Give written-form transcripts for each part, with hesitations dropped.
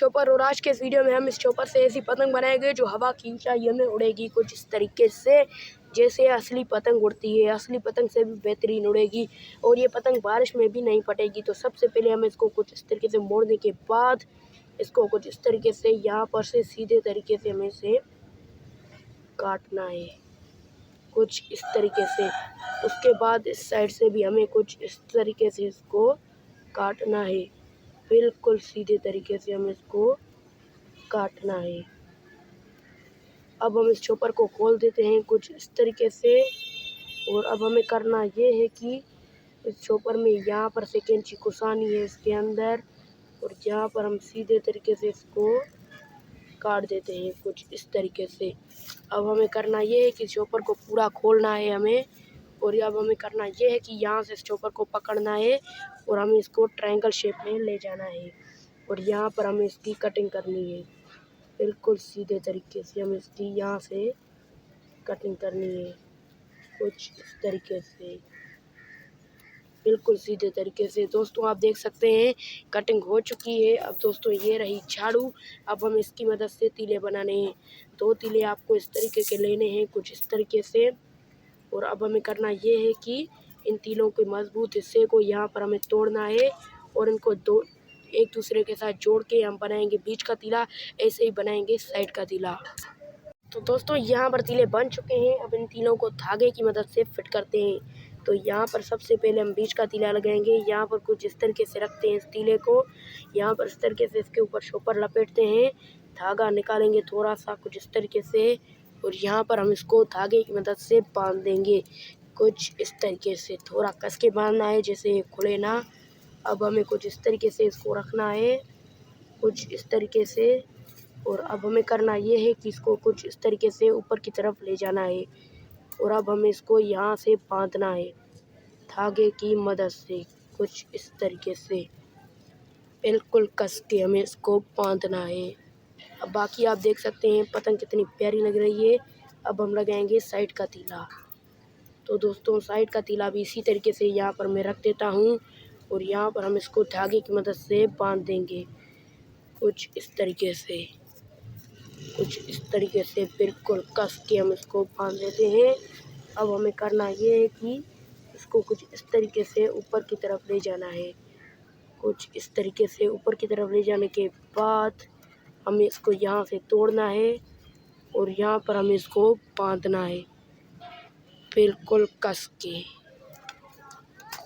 Chopper और आज के इस वीडियो में हम इस चॉपर से ऐसी पतंग बनाएंगे जो हवा की ऊंचाइयों में उड़ेगी कुछ इस तरीके से जैसे असली पतंग उड़ती है। असली पतंग से भी बेहतरीन उड़ेगी और ये पतंग बारिश में भी नहीं फटेगी। तो सबसे पहले हमें इसको कुछ इस तरीके से मोड़ने के बाद इसको कुछ इस तरीके से यहाँ पर से सीधे तरीके से हमें इसे काटना है कुछ इस तरीके से। उसके बाद इस साइड से भी हमें कुछ इस तरीके से इसको काटना है, बिल्कुल सीधे तरीके से हमें इसको काटना है। अब हम इस चॉपर को खोल देते हैं कुछ इस तरीके से और अब हमें करना ये है कि इस चॉपर में यहाँ पर से कैंची घुसानी है इसके अंदर और यहाँ पर हम सीधे तरीके से इसको काट देते हैं कुछ इस तरीके से। अब हमें करना ये है कि चॉपर को पूरा खोलना है हमें और अब हमें करना ये है कि यहाँ से इस चॉपर को पकड़ना है और हमें इसको ट्रायंगल शेप में ले जाना है और यहाँ पर हमें इसकी कटिंग करनी है, बिल्कुल सीधे तरीके से हमें इसकी यहाँ से कटिंग करनी है कुछ इस तरीके से, बिल्कुल सीधे तरीके से। दोस्तों आप देख सकते हैं कटिंग हो चुकी है। अब दोस्तों ये रही झाड़ू, अब हम इसकी मदद से तीले बनाने हैं। 2 तीले आपको इस तरीके के लेने हैं कुछ इस तरीके से और अब हमें करना ये है कि इन तीलों के मजबूत हिस्से को यहाँ पर हमें तोड़ना है और इनको एक दूसरे के साथ जोड़ के हम बनाएंगे बीच का तीला, ऐसे ही बनाएंगे साइड का तीला। तो दोस्तों यहाँ पर तीले बन चुके हैं। अब इन तीलों को धागे की मदद से फिट करते हैं। तो यहाँ पर सबसे पहले हम बीच का तीला लगाएंगे, यहाँ पर कुछ इस तरीके से रखते हैं इस तीले को, यहाँ पर इस तरीके से इसके ऊपर शॉपर लपेटते हैं, धागा निकालेंगे थोड़ा सा कुछ इस तरीके से और यहाँ पर हम इसको धागे की मदद से बांध देंगे कुछ इस तरीके से। थोड़ा कस के बांधना है जैसे ये खुले ना। अब हमें कुछ इस तरीके से इसको रखना है कुछ इस तरीके से और अब हमें करना ये है कि इसको कुछ इस तरीके से ऊपर की तरफ ले जाना है और अब हमें इसको यहाँ से बांधना है धागे की मदद से कुछ इस तरीके से, बिल्कुल कस के हमें इसको बांधना है। अब बाकी आप देख सकते हैं पतंग कितनी प्यारी लग रही है। अब हम लगाएंगे साइड का तीला। तो दोस्तों साइड का तीला भी इसी तरीके से यहाँ पर मैं रख देता हूँ और यहाँ पर हम इसको धागे की मदद से बांध देंगे कुछ इस तरीके से, कुछ इस तरीके से बिल्कुल कस के हम इसको बांध देते हैं। अब हमें करना ये है कि इसको कुछ इस तरीके से ऊपर की तरफ ले जाना है कुछ इस तरीके से। ऊपर की तरफ ले जाने के बाद हमें इसको यहाँ से तोड़ना है और यहाँ पर हमें इसको बांधना है बिल्कुल कस के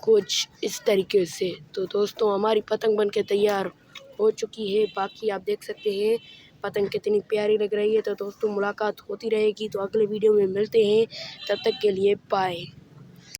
कुछ इस तरीके से। तो दोस्तों हमारी पतंग बनके तैयार हो चुकी है। बाकी आप देख सकते हैं पतंग कितनी प्यारी लग रही है। तो दोस्तों मुलाकात होती रहेगी, तो अगले वीडियो में मिलते हैं, तब तक के लिए बाय।